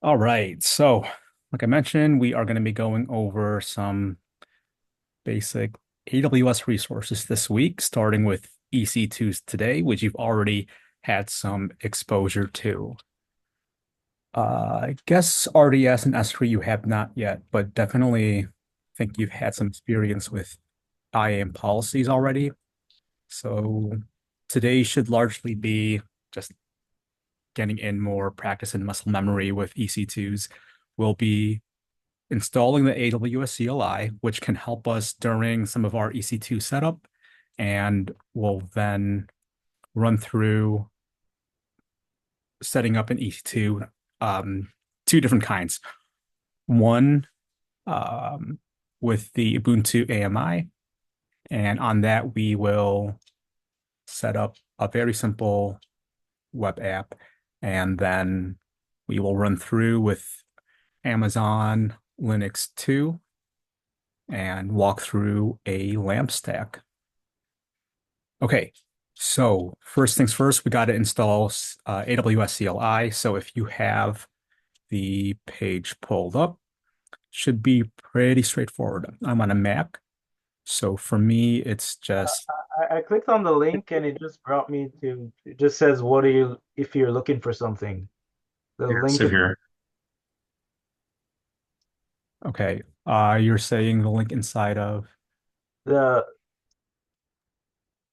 All right. So, like I mentioned, we are going to be going over some basic AWS resources this week, starting with EC2s today, which you've already had some exposure to. I guess RDS and S3 you have not yet, but definitely think you've had some experience with IAM policies already. So today should largely be just getting in more practice and muscle memory with EC2s. We'll be installing the AWS CLI, which can help us during some of our EC2 setup, and we'll then run through setting up an EC2, two different kinds. One um, with the Ubuntu AMI, and on that we will set up a very simple web app, and then we will run through with Amazon Linux 2 and walk through a LAMP stack. Okay, so first things first, we got to install AWS CLI. So if you have the page pulled up, should be pretty straightforward. I'm on a Mac, so for me, it's just I clicked on the link and it just brought me to, it just says, what are you, if you're looking for something. The here. link So is here. Okay. You're saying the link inside of the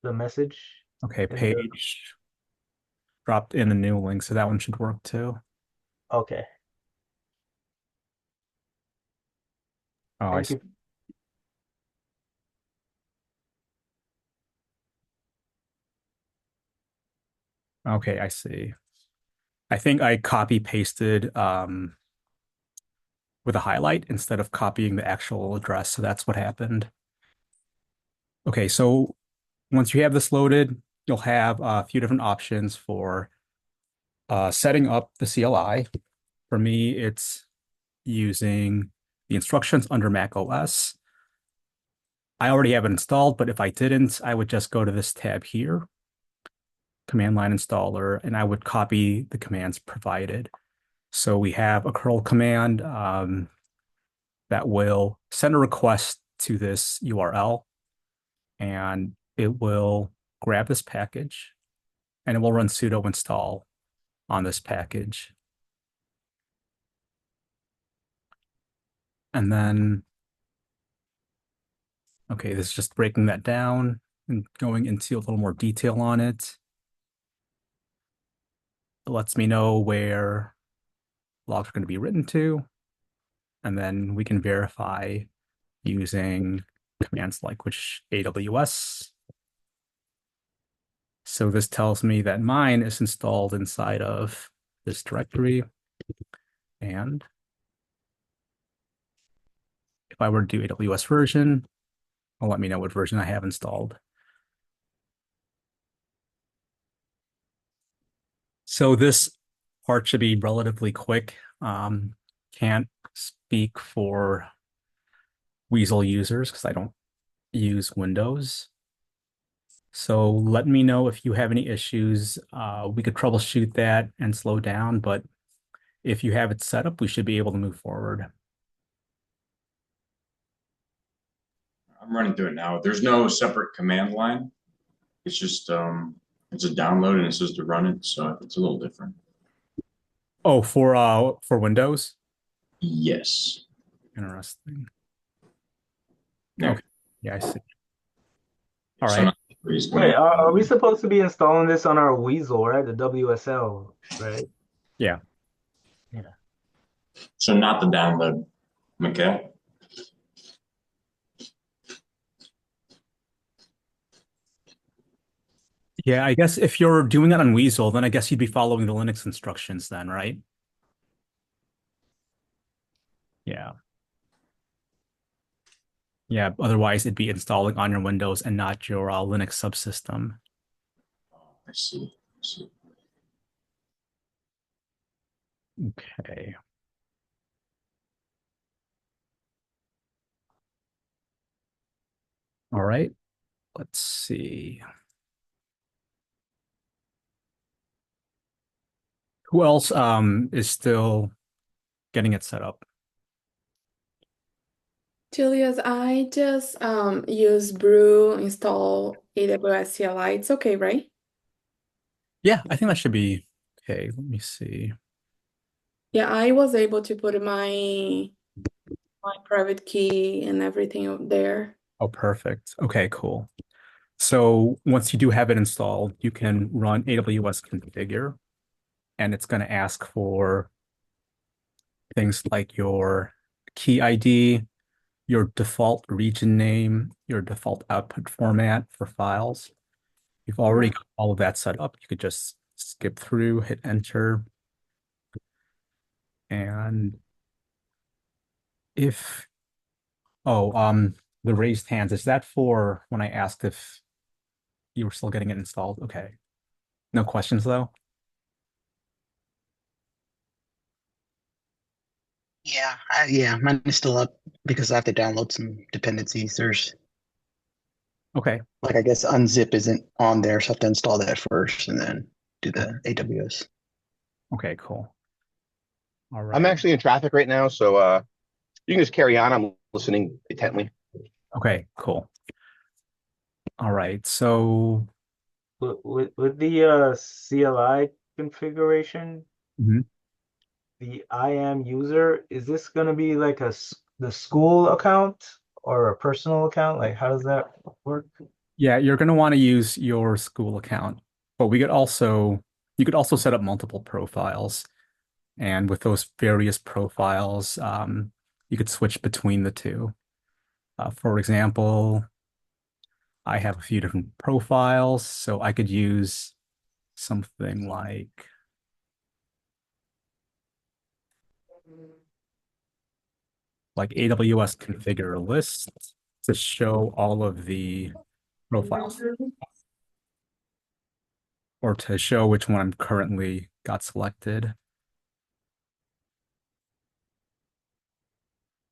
the message okay, in the, page dropped in the new link, so that one should work too. okay. Oh, I Thank see. you. Okay, I see. I think I copy pasted with a highlight instead of copying the actual address. So that's what happened. Okay, so once you have this loaded, you'll have a few different options for setting up the CLI. For me, it's using the instructions under Mac OS. I already have it installed, but if I didn't, I would just go to this tab here, command line installer, and I would copy the commands provided. So we have a curl command that will send a request to this URL, and it will grab this package and it will run sudo install on this package. And then, okay, this is just breaking that down and going into a little more detail on it. It lets me know where logs are going to be written to, and then we can verify using commands like which AWS. So this tells me that mine is installed inside of this directory. And if I were to do AWS version, it'll let me know what version I have installed. So this part should be relatively quick. Can't speak for Weasel users because I don't use Windows. So let me know if you have any issues. We could troubleshoot that and slow down, but if you have it set up, we should be able to move forward. I'm running through it now. There's no separate command line. It's just it's a download and it says to run it, so it's a little different. Oh, for Windows? Yes. Interesting. There. Okay. Yeah, I see. All So right. not freeze Wait, command. are we supposed to be installing this on our Weasel, right? The WSL, right? Yeah. Yeah. So not the download. Okay. Yeah, I guess if you're doing it on Weasel, then I guess you'd be following the Linux instructions then, right? Yeah. Yeah. Otherwise, it'd be installing on your Windows and not your Linux subsystem. I see. I see. Okay. All right. Let's see. Who else is still getting it set up. Julius, I just use Brew, install AWS CLI. It's okay, right? Yeah, I think that should be okay. Let me see. Yeah, I was able to put my private key and everything up there. Oh, perfect. Okay, cool. So once you do have it installed, you can run AWS configure, and it's going to ask for things like your key ID, your default region name, your default output format for files. You've already got all of that set up. You could just skip through, hit enter, and if, oh, the raised hands, is that for when I asked if you were still getting it installed? Okay. No questions though? Yeah, mine is still up because I have to download some dependencies. There's Okay. like I guess unzip isn't on there, so I have to install that first and then do the AWS. Okay, cool. All I'm right. actually in traffic right now, so you can just carry on. I'm listening intently. Okay, cool. All right. So, With the CLI configuration, mhm. the IAM user, is this going to be like the school account or a personal account? Like, how does that work? Yeah, you're going to want to use your school account, but you could also set up multiple profiles. And with those various profiles, you could switch between the two. For example, I have a few different profiles, so I could use something like AWS configure list to show all of the profiles or to show which one I'm currently got selected.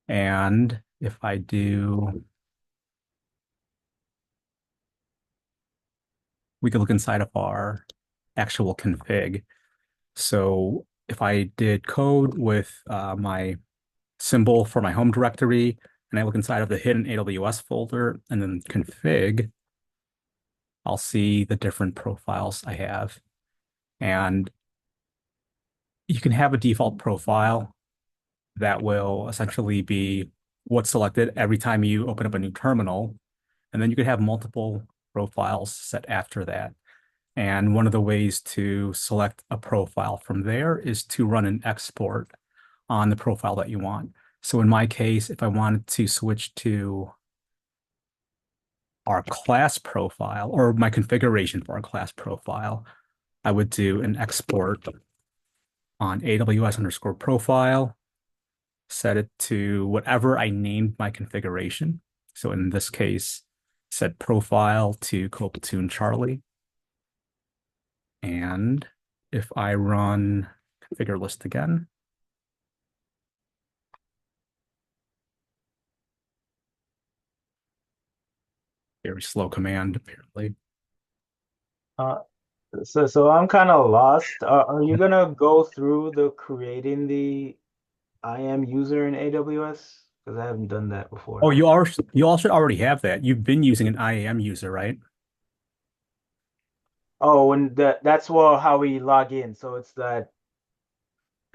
And if I do, we could look inside of our actual config. So if I did code with my symbol for my home directory, and I look inside of the hidden AWS folder and then config, I'll see the different profiles I have. And you can have a default profile that will essentially be what's selected every time you open up a new terminal. And then you could have multiple profiles set after that. And one of the ways to select a profile from there is to run an export on the profile that you want. So in my case, if I wanted to switch to our class profile or my configuration for our class profile, I would do an export on AWS underscore profile, set it to whatever I named my configuration. So in this case, set profile to Platoon Charlie. And if I run configure list again, very slow command, apparently. Uh, so I'm kind of lost. Are you gonna go through the creating the IAM user in AWS? Because I haven't done that Oh, before. you all should already have that. You've been using an IAM user, right? Oh, and that's well how we log in. So it's that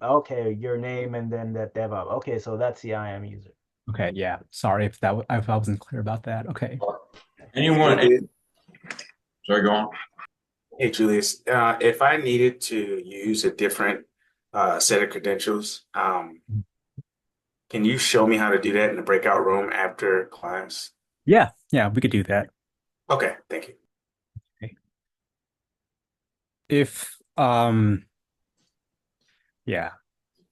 okay, your name and then that DevOps. Okay, so that's the IAM user. Okay, yeah. Sorry if I wasn't clear about that. Okay. Anyone, Julius, sorry, go on. hey Julius, if I needed to use a different set of credentials, can you show me how to do that in the breakout room after class? Yeah, we could do that. Okay, thank you. Okay. If yeah,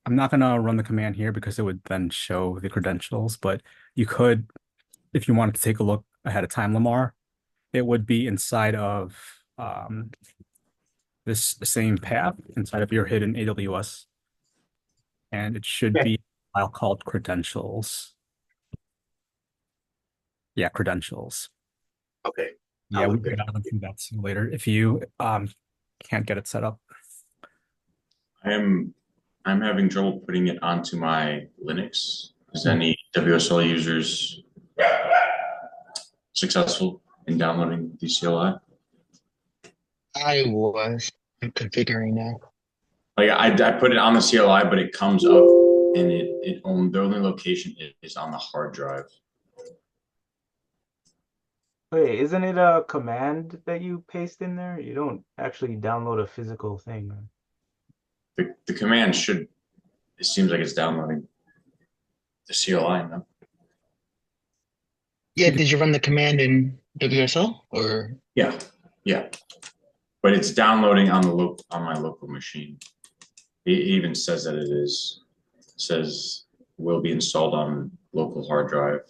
I'm not gonna run the command here because it would then show the credentials, but you could, if you wanted to take a look ahead of time, Lamar, it would be inside of this same path inside of your hidden AWS, and it should Okay, be a file called credentials. Yeah, credentials. okay, Yeah, I'll we look can there. dive into that later if you can't get it set up. I am I'm having trouble putting it onto my Linux. Is any WSL users successful in downloading the CLI? I'm configuring now. Like I put it on the CLI, but it comes up and the only location is on the hard drive. Wait, isn't it a command that you paste in there? You don't actually download a physical thing. The command should, it seems like it's downloading the CLI now. Yeah, did you run the command in WSL or? Yeah, yeah. But it's downloading on my local machine. It even says that it is. It says will be installed on local hard drive.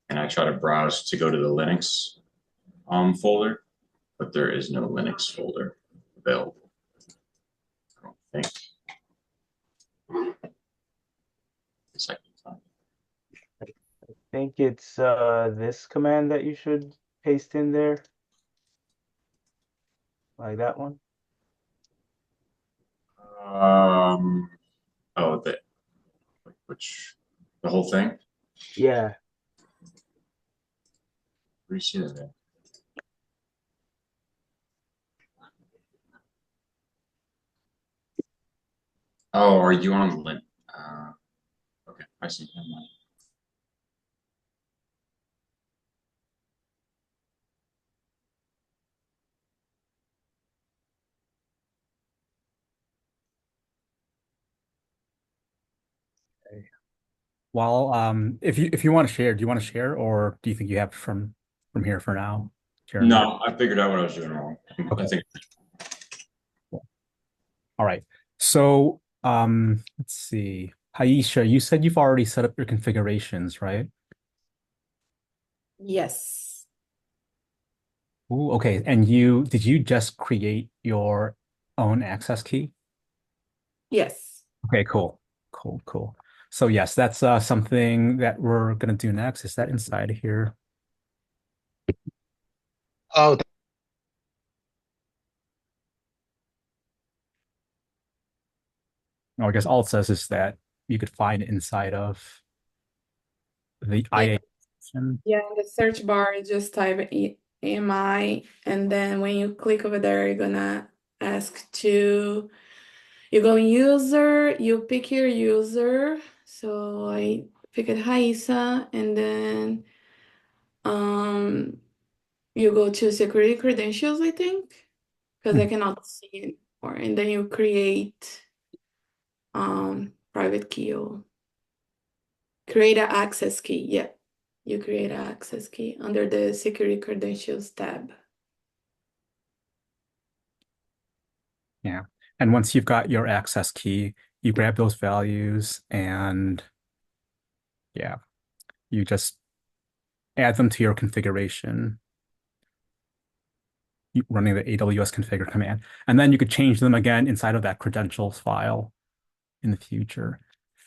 And I try to browse to go to the Linux folder, but there is no Linux folder available. I don't think. Second time. I think it's this command that you should paste in there. Like that one. Oh, the whole thing? Yeah. Where do you see that at? Oh, are you on Lint? Okay, I see. Never mind. Well, if you want to share, do you want to share, or do you think you have from here for now, Jeremy? No, I figured out what I was doing wrong. Okay. I think All right. So, let's see. Aisha, you said you've already set up your configurations, right? Yes. Ooh, okay. And did you just create your own access key? Yes. Okay, cool. Cool, cool. So yes, that's something that we're gonna do next. Is that inside of here? Oh, Oh, I guess all it says is that you could find it inside of the Yeah. IA section. Yeah, in the search bar, you just type AMI, and then when you click over there, you're gonna ask to, you go in user, you pick your user. So I picked Raisa, and then you go to security credentials, I think, because I Hmm. cannot see it more. And then you create private key or create an access key. Yeah, you create an access key under the security credentials tab. Yeah. And once you've got your access key, you grab those values and yeah, you just add them to your configuration running the AWS configure command. And then you could change them again inside of that credentials file in the future.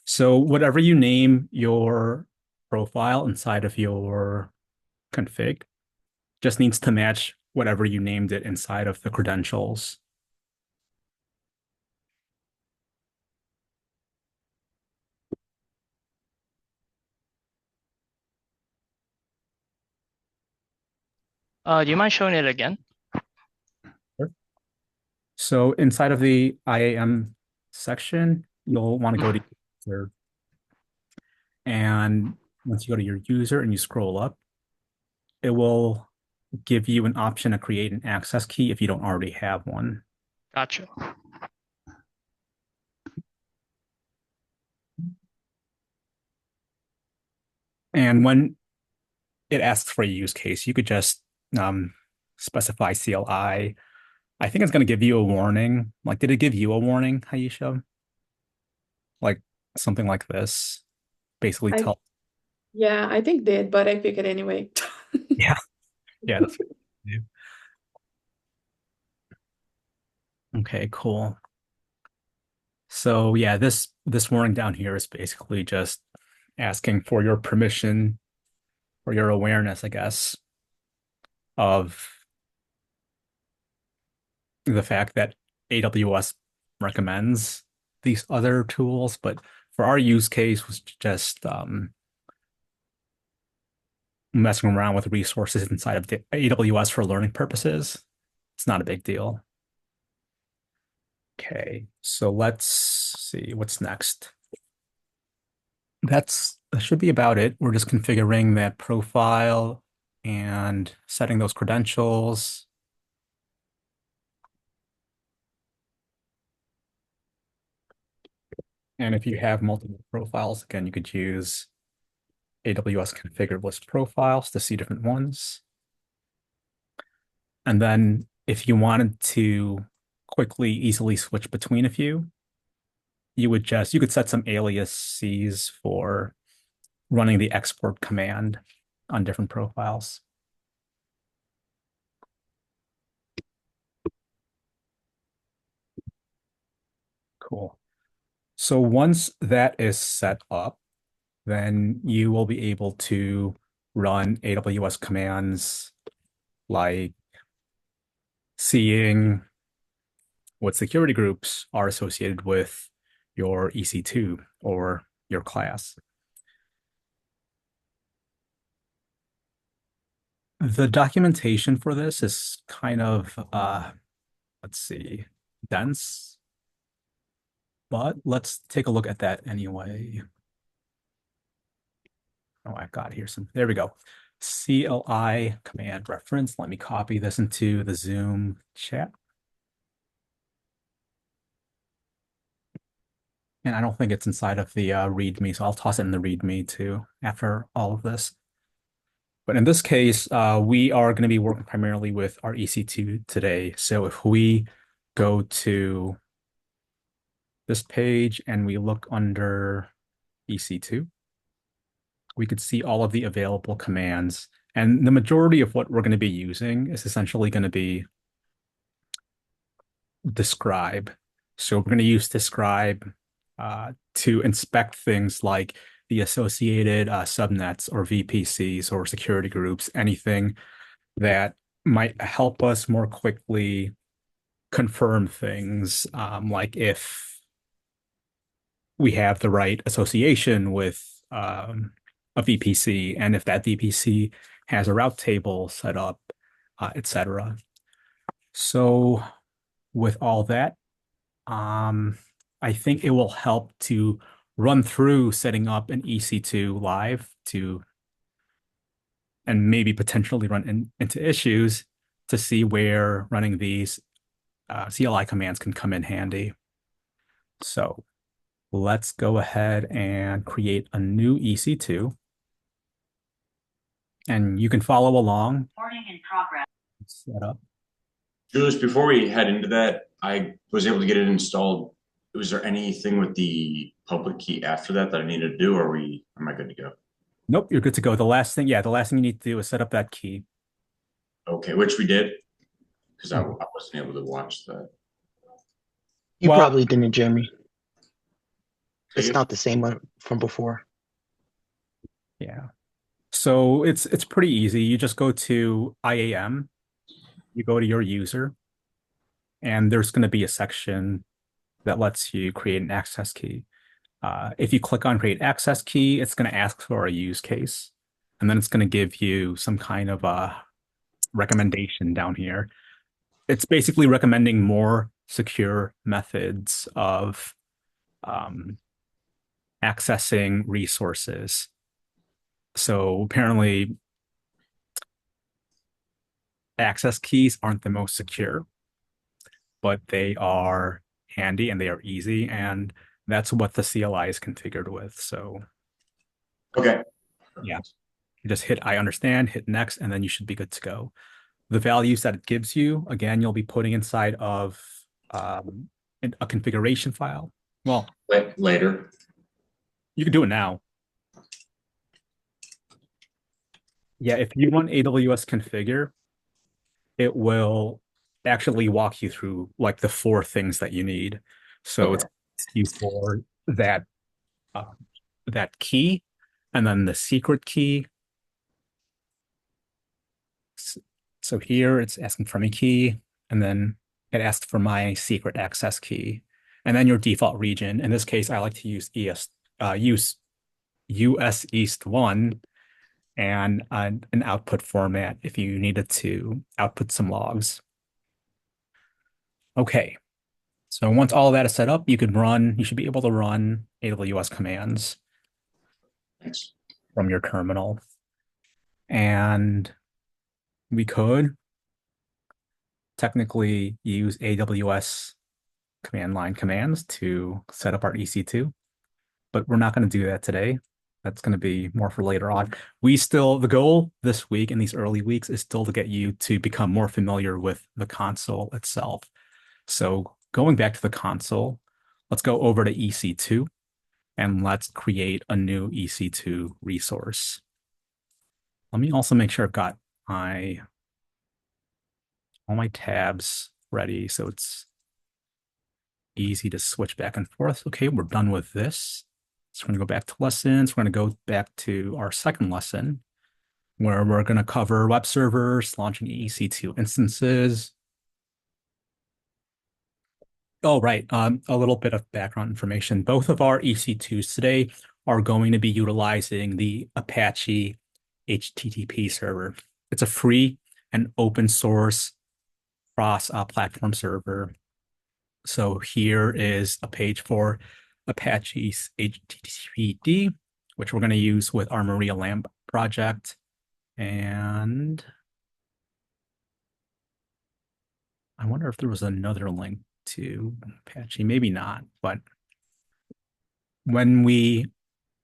So whatever you name your profile inside of your config just needs to match whatever you named it inside of the credentials. Do you mind showing it again? So inside of the IAM section, you'll want to go to user. And once you go to your user and you scroll up, it will give you an option to create an access key if you don't already have one. Gotcha. And when it asks for a use case, you could just specify CLI. I think it's going to give you a warning. Like, did it give you a warning, Aisha? Like something like this, basically I tell. Yeah, I think did, but I pick it anyway. Yeah, yeah, that's what you do. Okay, cool. So yeah, this warning down here is basically just asking for your permission or your awareness, I guess, of the fact that AWS recommends these other tools, but for our use case was just messing around with resources inside of the AWS for learning purposes. It's not a big deal. Okay, so let's see what's next. That should be about it. We're just configuring that profile and setting those credentials. And if you have multiple profiles, again, you could use AWS configured list profiles to see different ones. And then if you wanted to quickly, easily switch between a few, you could set some aliases for running the export command on different profiles. Cool. So once that is set up, then you will be able to run AWS commands like seeing what security groups are associated with your EC2 or your class. The documentation for this is kind of, let's see, dense, but let's take a look at that anyway. Oh, I've got here there we go. CLI command reference. Let me copy this into the Zoom chat. And I don't think it's inside of the README, so I'll toss it in the README too after all of this. But in this case, we are going to be working primarily with our EC2 today. So if we go to this page and we look under EC2, we could see all of the available commands. And the majority of what we're going to be using is essentially going to be describe. So we're going to use describe to inspect things like the associated subnets or VPCs or security groups, anything that might help us more quickly confirm things, like if we have the right association with a VPC and if that VPC has a route table set up, etc. So with all that, I think it will help to run through setting up an EC2 live and maybe potentially run into issues to see where running these CLI commands can come in handy. So let's go ahead and create a new EC2. And you can follow along. Recording in progress. Set up. Julius, before we head into that, I was able to get it installed. Was there anything with the public key after that I needed to do, or am I good to go? Nope, you're good to go. The last thing you need to do is set up that key. Okay, which we did, because I wasn't able to watch that. You Well- probably didn't, Jeremy. It's you? not the same one from before. Yeah. So it's pretty easy. You just go to IAM, you go to your user, and there's going to be a section that lets you create an access key. If you click on create access key, it's going to ask for a use case, and then it's going to give you some kind of a recommendation down here. It's basically recommending more secure methods of accessing resources. So apparently access keys aren't the most secure, but they are handy and they are easy, and that's what the CLI is configured with. So Okay. yeah, you just hit I understand, hit next, and then you should be good to go. The values that it gives you, again, you'll be putting inside of a configuration file. Well, Later. you can do it now. Yeah, if you run AWS configure, it will actually walk you through like the 4 things that you need. So Okay. it's used for that key, and then the secret key. So here it's asking for my key, and then it asked for my secret access key. and then your default region. In this case, I like to use US East 1 and an output format if you needed to output some logs. Okay, so once all of that is set up, you should be able to run AWS commands Thanks. from your terminal. And we could technically use AWS command line commands to set up our EC2, but we're not going to do that today. That's going to be more for later on. The goal this week in these early weeks is still to get you to become more familiar with the console itself. So going back to the console, let's go over to EC2 and let's create a new EC2 resource. Let me also make sure I've got all my tabs ready so it's easy to switch back and forth. Okay, we're done with this. So we're going to go back to lessons. We're going to go back to our second lesson where we're going to cover web servers, launching EC2 instances. Oh, right. A little bit of background information. Both of our EC2s today are going to be utilizing the Apache HTTP server. It's a free and open source cross-platform server. So here is a page for Apache's HTTPD, which we're going to use with our Maria Lamb project. And I wonder if there was another link to Apache, maybe not, but when we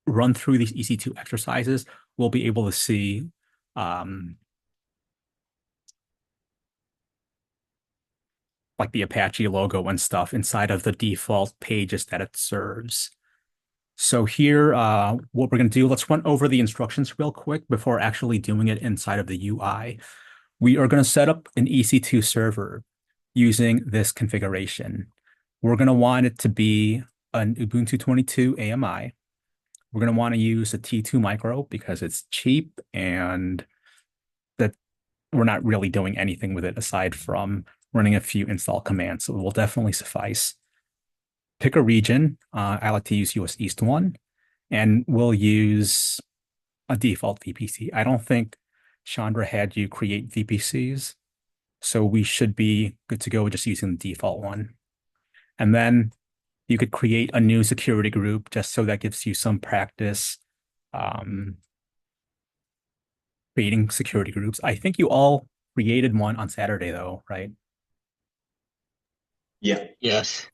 run through these EC2 exercises, we'll be able to see like the Apache logo and stuff inside of the default pages that it serves. So here, what we're going to do, let's run over the instructions real quick before actually doing it inside of the UI. We are going to set up an EC2 server using this configuration. We're going to want it to be an Ubuntu 22 AMI. We're going to want to use a T2 micro because it's cheap and that we're not really doing anything with it aside from running a few install commands. So it will definitely suffice. Pick a region. I like to use US East 1, and we'll use a default VPC. I don't think Chandra had you create VPCs, so we should be good to go with just using the default one. And then you could create a new security group just so that gives you some practice creating security groups. I think you all created one on Saturday though, right? Yeah. Yes.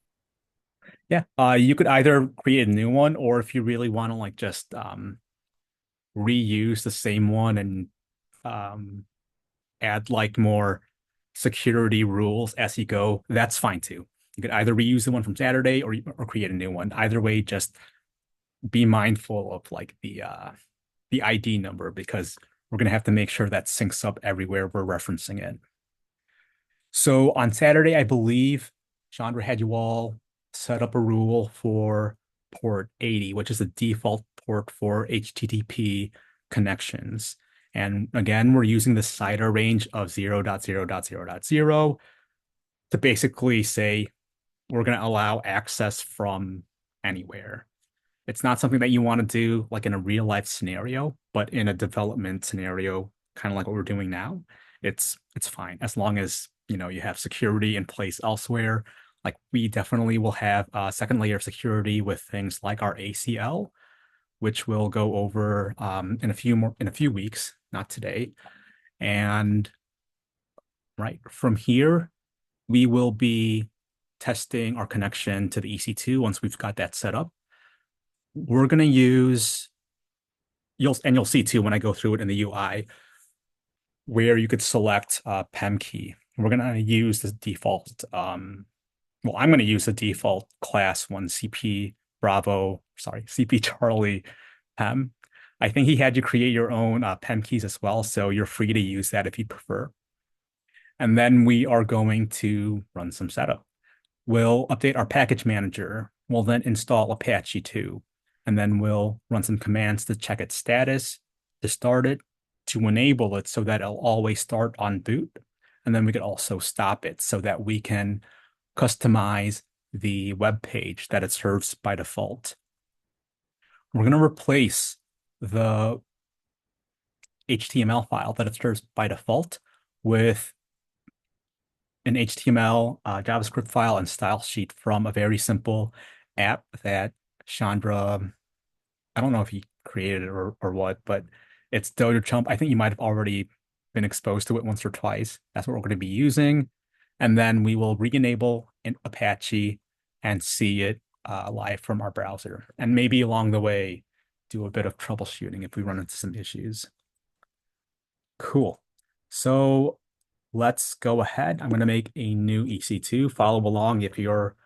Yeah, you could either create a new one, or if you really want to like just reuse the same one and add like more security rules as you go, that's fine too. You could either reuse the one from Saturday or create a new one. Either way, just be mindful of like the ID number because we're gonna have to make sure that syncs up everywhere we're referencing it. So on Saturday, I believe Chandra had you all set up a rule for port 80, which is the default port for HTTP connections. And again, we're using the CIDR range of 0.0.0.0 to basically say we're going to allow access from anywhere. It's not something that you want to do like in a real life scenario, but in a development scenario, kind of like what we're doing now, it's fine as long as you have security in place elsewhere. Like we definitely will have a second layer of security with things like our ACL, which we'll go over in a few weeks, not today. And right from here, we will be testing our connection to the EC2 once we've got that set up. We're going to use, you'll see too when I go through it in the UI, where you could select PEM key. We're going to use the default, I'm going to use the default class 1 CP Charlie PEM. I think he had you create your own PEM keys as well, so you're free to use that if you prefer. And then we are going to run some setup. We'll update our package manager. We'll then install Apache 2, and then we'll run some commands to check its status, to start it, to enable it so that it'll always start on boot. And then we could also stop it so that we can customize the web page that it serves by default. We're going to replace the HTML file that it serves by default with an HTML, JavaScript file, and style sheet from a very simple app that Chandra, I don't know if he created it or what, but it's Dodo Chump. I think you might have already been exposed to it once or twice. That's what we're going to be using. And then we will re-enable in Apache and see it live from our browser. And maybe along the way, do a bit of troubleshooting if we run into some issues. Cool. So let's go ahead. I'm going to make a new EC2. Follow along if you're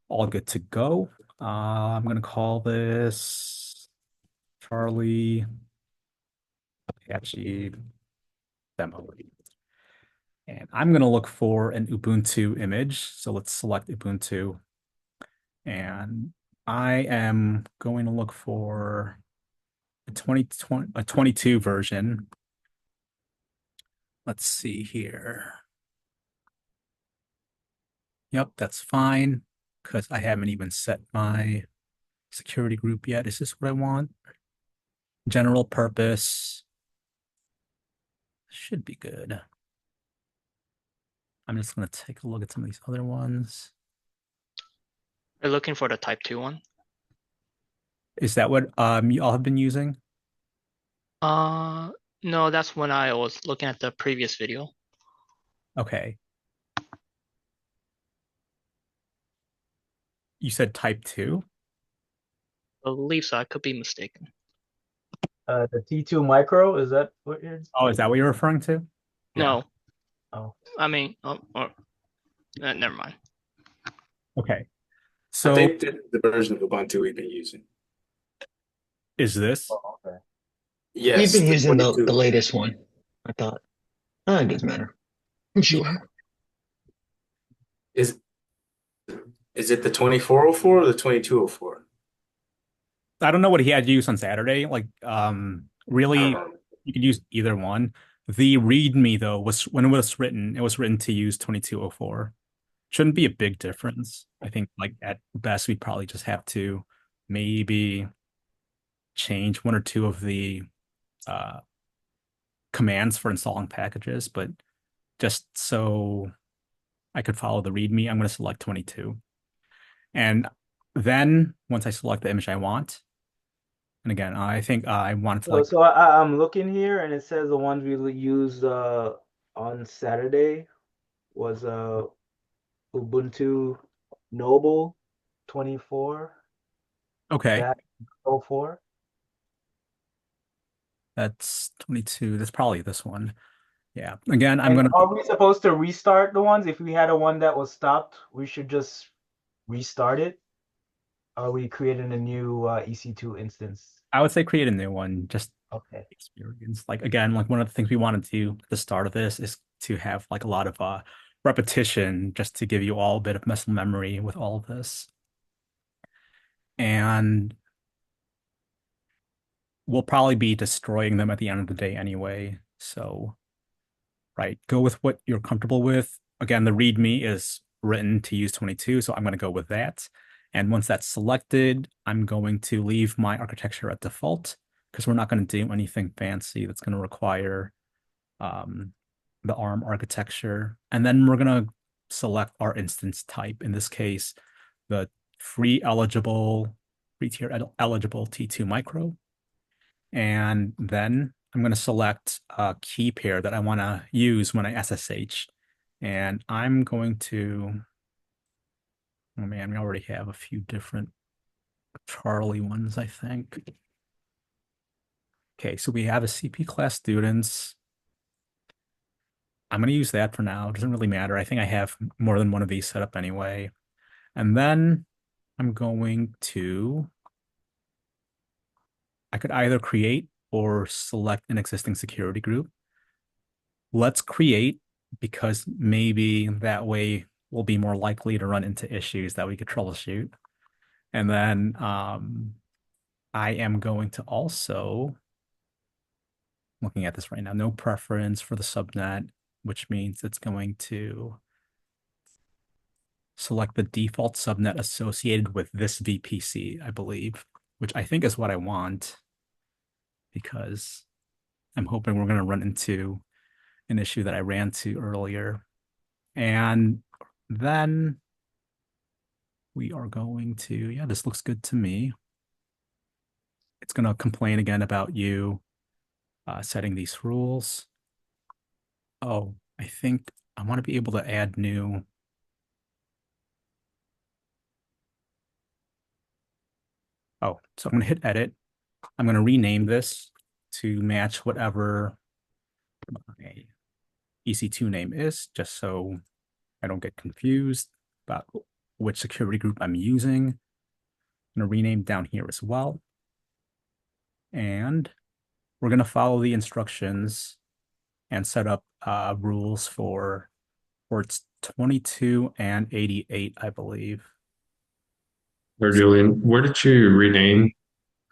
all good to go. I'm going to call this Charlie Apache demo. And I'm going to look for an Ubuntu image. So let's select Ubuntu. And I am going to look for a 22 version. Let's see here. Yep, that's fine because I haven't even set my security group yet. Is this what I want? General purpose. Should be good. I'm just going to take a look at some of these other ones. We're looking for the type 2 one. Is that what you all have been using? No, that's when I was looking at the previous video. Okay. You said type 2? I believe so. I could be mistaken. The T2 micro, is that what you're? Oh, is that what you're referring to? No, Oh, I mean, never mind. Okay. I So think this is the version of Ubuntu we've been using. is this? oh, okay. We've Yes, been the using the 22. latest one, I thought. It doesn't matter. Sure. Is it the 2404 or the 2204? I don't know what he had used on Saturday. Like, I don't really, know. you could use either one. The README though was when it was written to use 2204. Shouldn't be a big difference. I think like at best we'd probably just have to maybe change one or two of the uh, commands for installing packages, but just so I could follow the README, I'm going to select 22. And then once I select the image I want, and again, I think I want it to like, So I'm looking here, and it says the ones we used on Saturday was Ubuntu Noble 24 okay, dash 04. that's 22. That's probably this one. Yeah. Again, I'm And going to, are we supposed to restart the ones? If we had a one that was stopped, we should just restart it. Are we creating a new EC2 instance? I would say create a new one, just Okay. experience. Like again, like one of the things we wanted to do at the start of this is to have like a lot of repetition just to give you all a bit of muscle memory with all of this. And we'll probably be destroying them at the end of the day anyway. So, right, go with what you're comfortable with. Again, the README is written to use 22, so I'm going to go with that. And once that's selected, I'm going to leave my architecture at default because we're not going to do anything fancy that's going to require the ARM architecture. And then we're going to select our instance type. In this case, the free tier eligible T2 micro. And then I'm going to select a key pair that I want to use when I SSH. And I'm going to, oh man, we already have a few different Charlie ones, I think. Okay, so we have a CP class students. I'm going to use that for now. It doesn't really matter. I think I have more than one of these set up anyway. And then I'm going to, I could either create or select an existing security group. Let's create because maybe that way we'll be more likely to run into issues that we could troubleshoot. And then I am going to also, looking at this right now, no preference for the subnet, which means it's going to select the default subnet associated with this VPC, I believe, which I think is what I want because I'm hoping we're going to run into an issue that I ran to earlier. And then we are going to, yeah, this looks good to me. It's going to complain again about you setting these rules. Oh, I think I want to be able to add new. Oh, so I'm going to hit edit. I'm going to rename this to match whatever my EC2 name is, just so I don't get confused about which security group I'm using. I'm going to rename down here as well. And we're going to follow the instructions and set up rules for ports 22 and 88, I believe. Or Julian, where did you rename?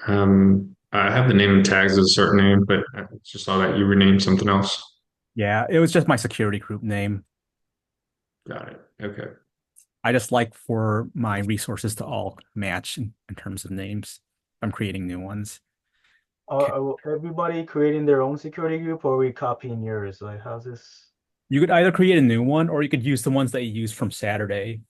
I have the name and tags as a certain name, but I just saw that you renamed something else. Yeah, it was just my security group name. Got it. Okay. I just like for my resources to all match in terms of names. I'm creating new ones. Are everybody creating their own security group, or are we copying yours? Like, how's this? You could either create a new one or you could use the ones that you used from Saturday.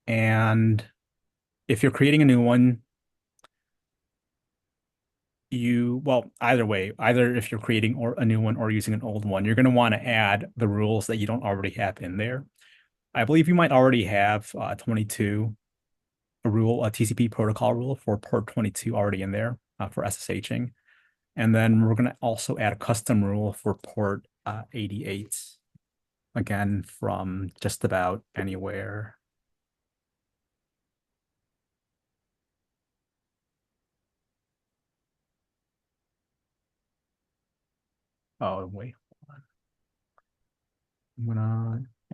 And if you're creating a new one, well, either way, either if you're creating or a new one or using an old one, you're going to want to add the rules that you don't already have in there. I believe you might already have 22, a TCP protocol rule for port 22 already in there for SSHing. And then we're going to also add a custom rule for port 88, again, from just about anywhere. Oh, wait.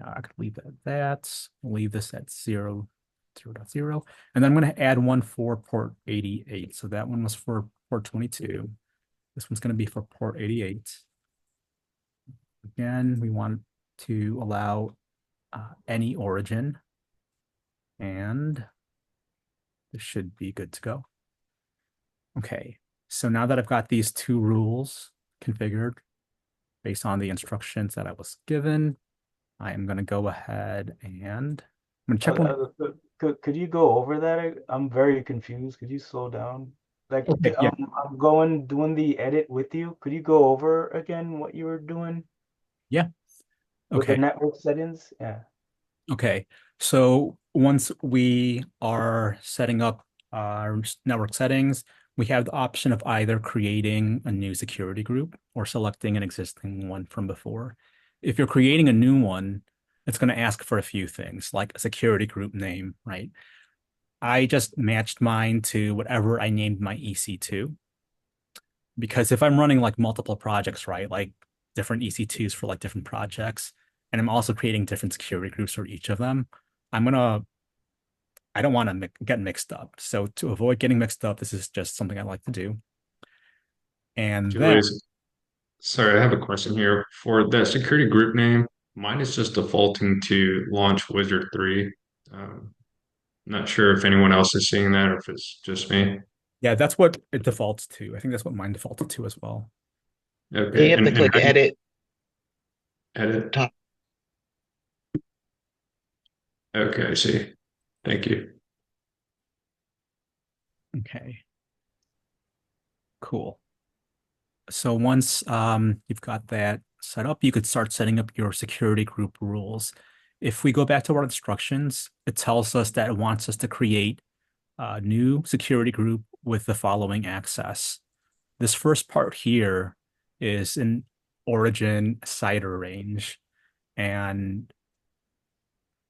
I could leave that at that. Leave this at 0.0, and then I'm going to add one for port 88. So that one was for port 22. This one's going to be for port 88. Again, we want to allow any origin, and this should be good to go. Okay, so now that I've got these two rules configured based on the instructions that I was given, I am going to go ahead and I'm going to check one. Could you go over that? I'm very confused. Could you slow down? Like, Okay, yeah. I'm doing the edit with you. Could you go over again what you were doing? Yeah. With the Okay. network settings? Yeah. Okay. So once we are setting up our network settings, we have the option of either creating a new security group or selecting an existing one from before. If you're creating a new one, it's going to ask for a few things like a security group name, right? I just matched mine to whatever I named my EC2. Because if I'm running like multiple projects, right, like different EC2s for like different projects, and I'm also creating different security groups for each of them, I don't want to get mixed up. So to avoid getting mixed up, this is just something I like to do. And then, Julius, sorry, I have a question here. For the security group name, mine is just defaulting to Launch Wizard 3. Not sure if anyone else is seeing that or if it's just me. yeah, that's what it defaults to. I think that's what mine defaulted to as well. Okay. You have to And click how do you edit edit? top. Okay, I see. Thank you. Okay, cool. So once you've got that set up, you could start setting up your security group rules. If we go back to our instructions, it tells us that it wants us to create a new security group with the following access. This first part here is an origin CIDR range. And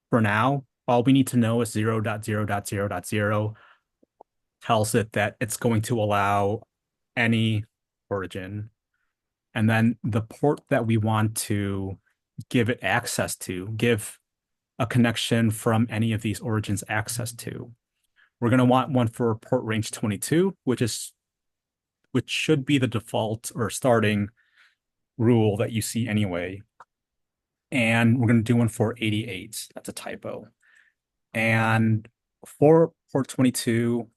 for now, all we need to know is 0.0.0.0 tells it that it's going to allow any origin. And then the port that we want to give it access to, give a connection from any of these origins access to. We're going to want one for port range 22, which should be the default or starting rule that you see anyway. And we're going to do one for 88. That's a typo. And for port 22,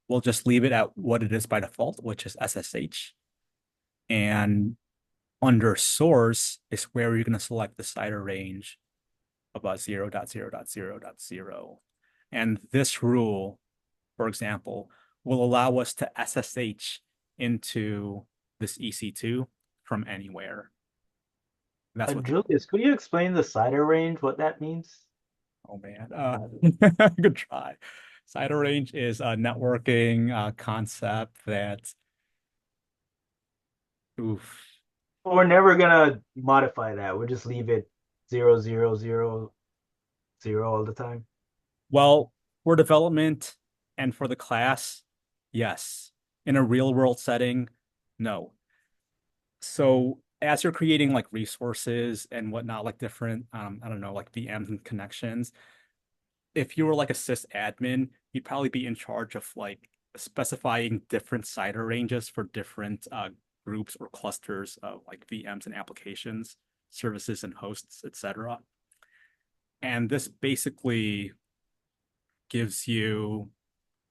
we'll just leave it at what it is by default, which is SSH. And under source is where you're going to select the CIDR range of 0.0.0.0.0. And this rule, for example, will allow us to SSH into this EC2 from anywhere. That's what Julius, could you explain the CIDR range, what that means? Oh man, good try. CIDR range is a networking concept that, oof. We're never gonna modify that. We'll just leave it 0.0.0.0 all the time. Well, for development and for the class, yes. In a real world setting, no. So as you're creating like resources and whatnot, like different, I don't know, like VMs and connections, if you were like a sysadmin, you'd probably be in charge of like specifying different CIDR ranges for different groups or clusters of like VMs and applications, services and hosts, etc. And this basically gives you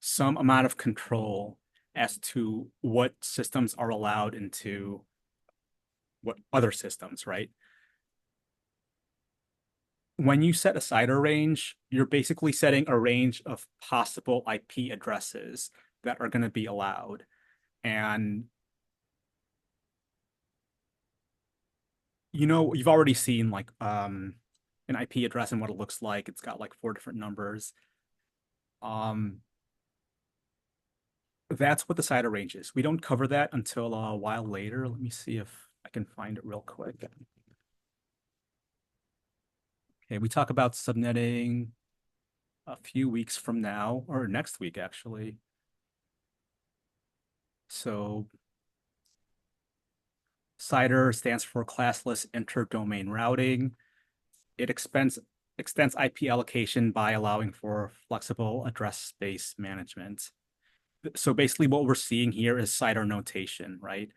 some amount of control as to what systems are allowed into what other systems, right? When you set a CIDR range, you're basically setting a range of possible IP addresses that are going to be allowed. And you've already seen like an IP address and what it looks like. It's got like 4 different numbers. That's what the CIDR range is. We don't cover that until a while later. Let me see if I can find it real quick. Okay, we talk about subnetting a few weeks from now, or next week actually. So CIDR stands for classless inter-domain routing. It extends IP allocation by allowing for flexible address space management. So basically what we're seeing here is CIDR notation, right?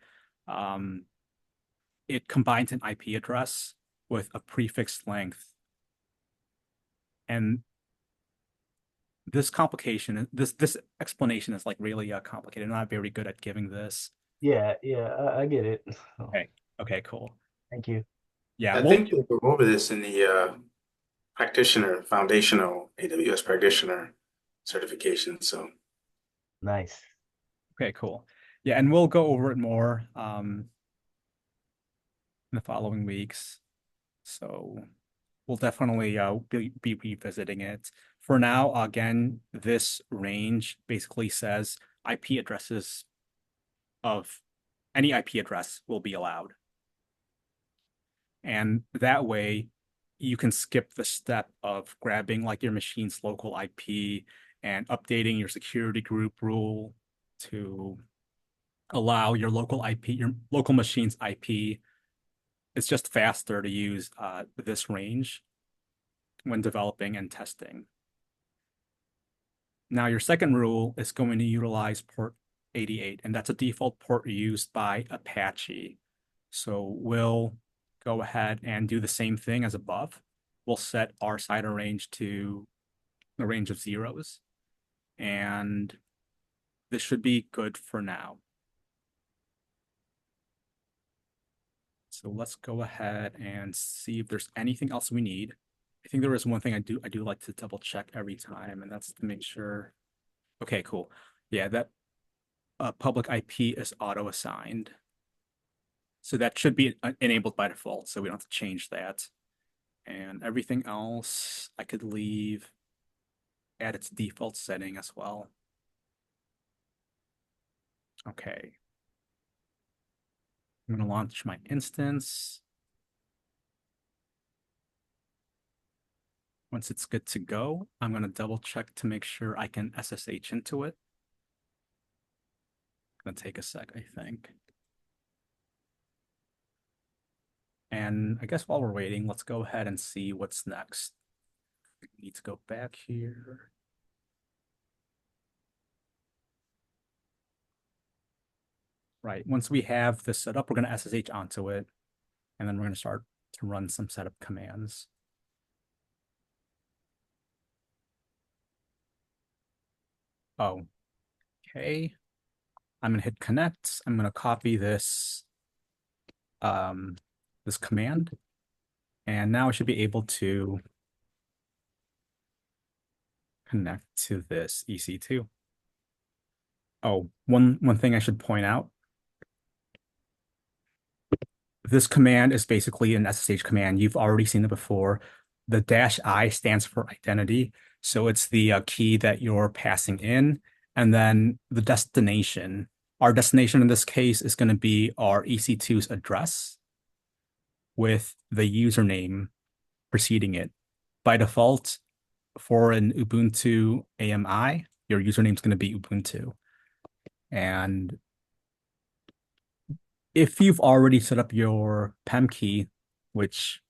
It combines an IP address with a prefix length. And this explanation is like really complicated. I'm not very good at giving this. Yeah, I get it. Okay, cool. Thank you. Yeah, I think we'll go over this in the practitioner, foundational AWS practitioner certification. So Nice. Okay, cool. Yeah, and we'll go over it more in the following weeks. So we'll definitely be revisiting it. For now, again, this range basically says IP addresses of any IP address will be allowed. And that way you can skip the step of grabbing like your machine's local IP and updating your security group rule to allow your local IP, your local machine's IP. It's just faster to use this range when developing and testing. Now, your second rule is going to utilize port 88, and that's a default port used by Apache. So we'll go ahead and do the same thing as above. We'll set our CIDR range to a range of zeros, and this should be good for now. So let's go ahead and see if there's anything else we need. I think there is one thing I do like to double check every time, and that's to make sure. Okay, cool. Yeah, that public IP is auto assigned. So that should be enabled by default, so we don't have to change that. And everything else I could leave at its default setting as well. Okay. I'm going to launch my instance. Once it's good to go, I'm going to double check to make sure I can SSH into it. Gonna take a sec, I think. And I guess while we're waiting, let's go ahead and see what's next. We need to go back here. Right, once we have this set up, we're gonna SSH onto it. And then we're going to start to run some setup commands. Oh, okay. I'm going to hit connect. I'm going to copy this this command, and now I should be able to connect to this EC2. Oh, one thing I should point out. This command is basically an SSH command. You've already seen it before. The -I stands for identity. So it's the key that you're passing in, and then the destination. Our destination in this case is going to be our EC2's address with the username preceding it. By default, for an Ubuntu AMI, your username is going to be Ubuntu. And if you've already set up your PEM key, which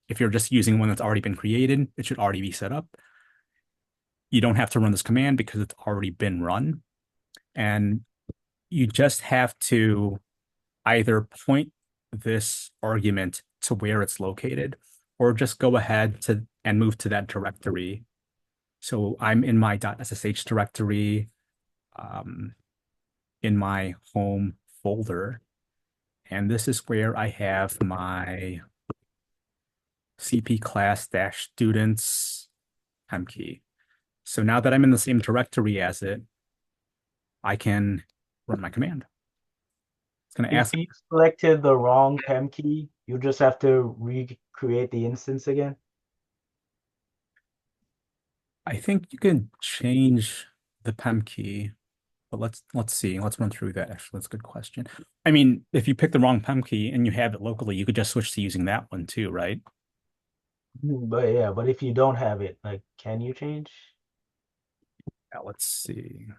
if you're just using one that's already been created, it should already be set up. You don't have to run this command because it's already been run. And you just have to either point this argument to where it's located, or just go ahead and move to that directory. So I'm in my .ssh directory in my home folder. And this is where I have my CP class-students PEM key. So now that I'm in the same directory as it, I can run my command. It's going to ask. If you selected the wrong PEM key, you just have to recreate the instance again. I think you can change the PEM key, but let's see. Let's run through that. Actually, that's a good question. I mean, if you pick the wrong PEM key and you have it locally, you could just switch to using that one too, right? But yeah, but if you don't have it, like, can you change? Yeah, let's see. I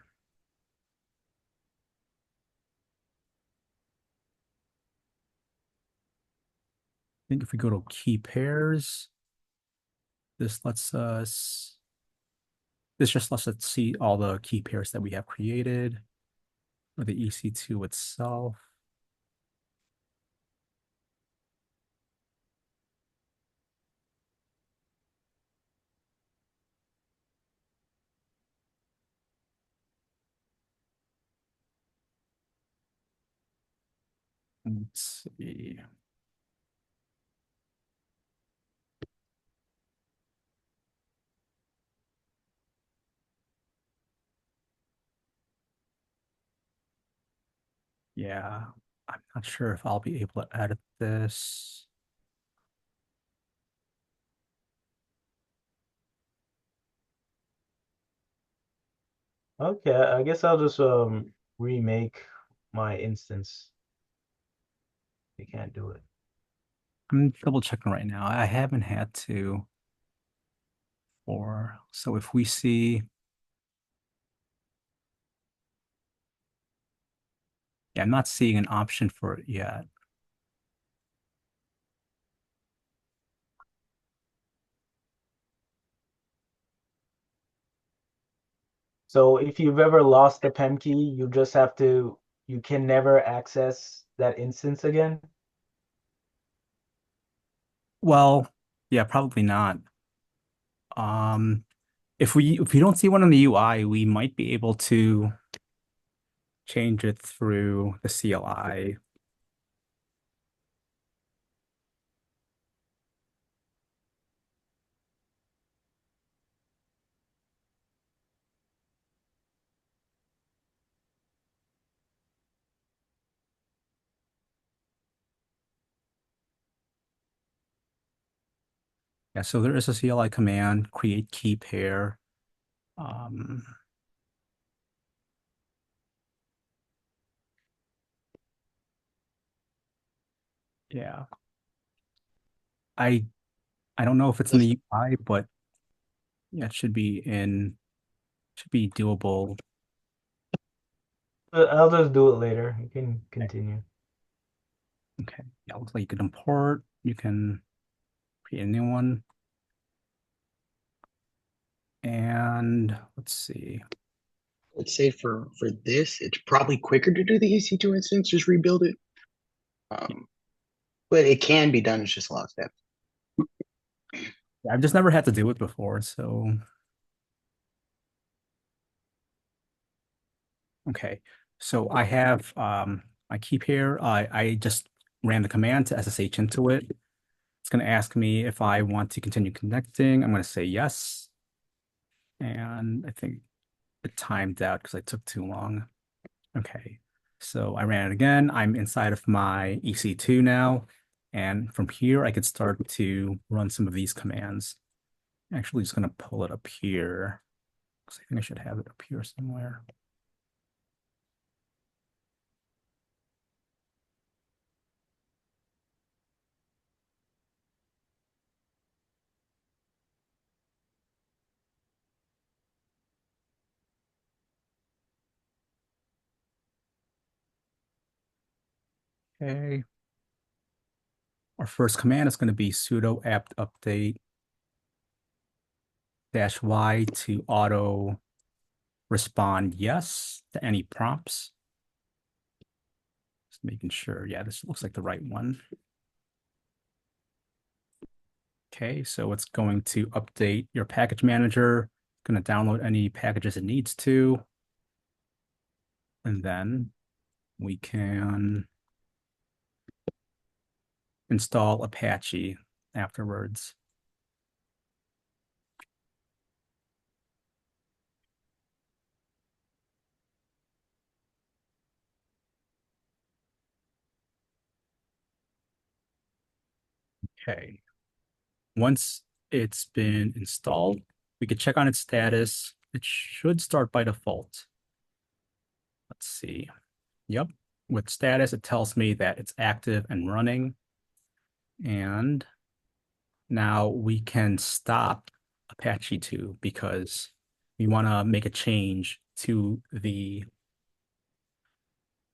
think if we go to key pairs, this just lets us see all the key pairs that we have created for the EC2 itself. Let's see. Yeah, I'm not sure if I'll be able to edit this. Okay, I guess I'll just remake my instance. You can't do it. I'm double checking right now. I haven't had to. So if we see, yeah, I'm not seeing an option for it yet. So if you've ever lost the PEM key, you can never access that instance again. Well, yeah, probably not. If we don't see one in the UI, we might be able to change it through the CLI. Yeah, so there is a CLI command, create key pair. Yeah. I don't know if it's in the UI, but yeah, it should be doable. I'll just do it later. You can continue. Okay. Yeah, looks like you can import, you can create a new one. And let's see. Let's say for this, it's probably quicker to do the EC2 instance, just rebuild it. But it can be done. It's just a lot of steps. I've just never had to do it before, so okay. So I have my keep here. I just ran the command to SSH into it. It's going to ask me if I want to continue connecting. I'm going to say yes. And I think it timed out because I took too long. Okay. So I ran it again. I'm inside of my EC2 now. And from here, I could start to run some of these commands. Actually, just going to pull it up here because I think I should have it up here somewhere. Okay. Our first command is going to be sudo apt update -y to auto respond yes to any prompts. Just making sure. Yeah, this looks like the right one. Okay, so it's going to update your package manager. It's going to download any packages it needs to. And then we can install Apache afterwards. Okay. Once it's been installed, we could check on its status. It should start by default. Let's see. Yep. With status, it tells me that it's active and running. And now we can stop Apache 2 because we want to make a change to the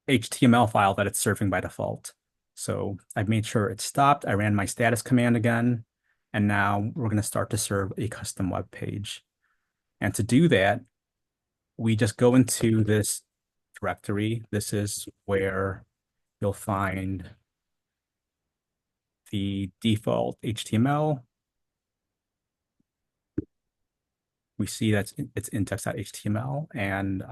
HTML file that it's serving by default. So I've made sure it's stopped. I ran my status command again, and now we're going to start to serve a custom web page. And to do that, we just go into this directory. This is where you'll find the default HTML. We see that it's index.html, and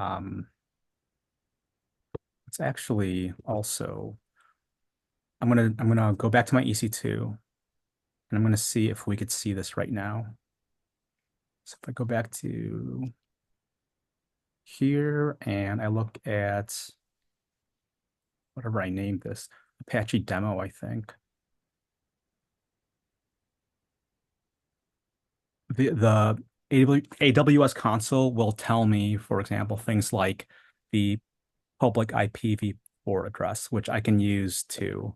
it's actually also, I'm gonna go back to my EC2, and I'm gonna see if we could see this right now. So if I go back to here and I look at whatever I named this, Apache demo, I think. The AWS console will tell me, for example, things like the public IPv4 address, which I can use to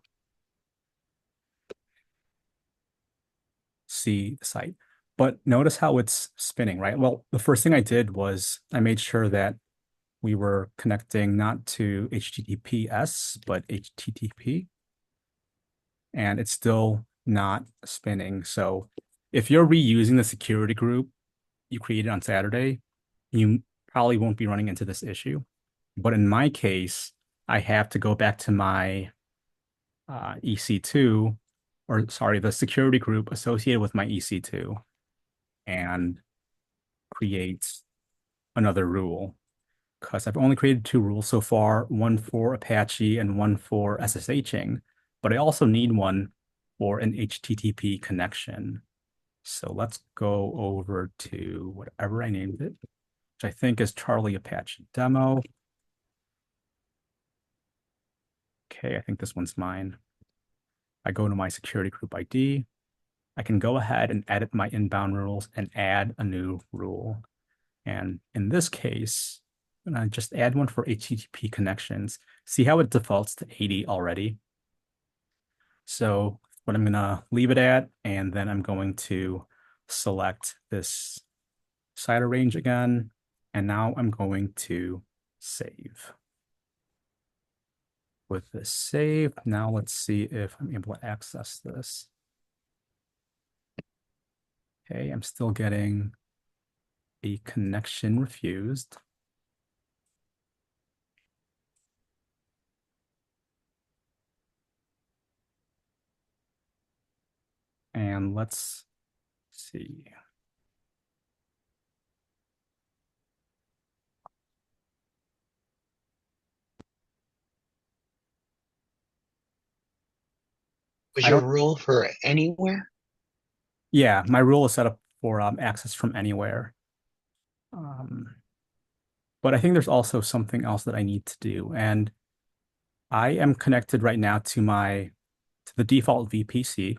see the site. But notice how it's spinning, right? Well, the first thing I did was I made sure that we were connecting not to HTTPS, but HTTP, and it's still not spinning. So if you're reusing the security group you created on Saturday, you probably won't be running into this issue. But in my case, I have to go back to my EC2, or sorry, the security group associated with my EC2 and create another rule. Because I've only created 2 rules so far, one for Apache and one for SSHing, but I also need one for an HTTP connection. So let's go over to whatever I named it, which I think is Charlie Apache demo. Okay, I think this one's mine. I go to my security group ID. I can go ahead and edit my inbound rules and add a new rule. And in this case, I'm gonna just add one for HTTP connections. See how it defaults to 80 already? So what I'm gonna leave it at, and then I'm going to select this CIDR range again, and now I'm going to save. With this save, now let's see if I'm able to access this. Okay, I'm still getting a connection refused. And let's see. Was I your don't, rule for anywhere? yeah, my rule is set up for access from anywhere. But I think there's also something else that I need to do. And I am connected right now to the default VPC.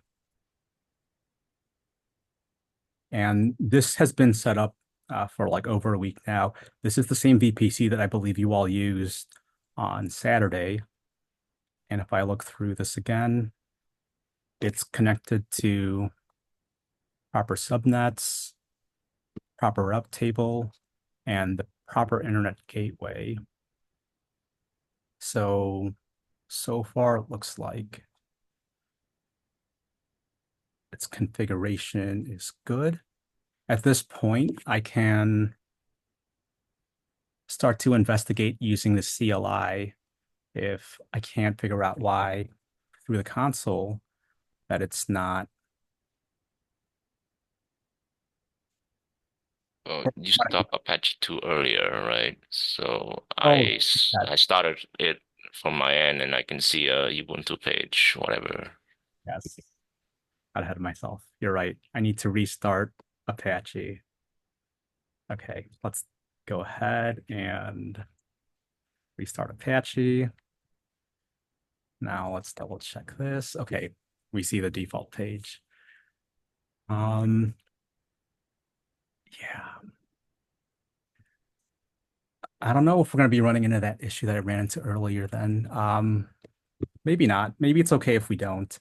And this has been set up for like over a week now. This is the same VPC that I believe you all used on Saturday. And if I look through this again, it's connected to proper subnets, proper route table, and the proper internet gateway. So far it looks like its configuration is good. At this point, I can start to investigate using the CLI if I can't figure out why through the console that it's not. Oh, you stopped Apache 2 earlier, right? So Oh, I started it from my end and I can see a Ubuntu page, whatever. yes. Got ahead of myself. You're right. I need to restart Apache. Okay, let's go ahead and restart Apache. Now let's double check this. Okay, we see the default page. Yeah. I don't know if we're going to be running into that issue that I ran into earlier then. Maybe not. Maybe it's okay if we don't.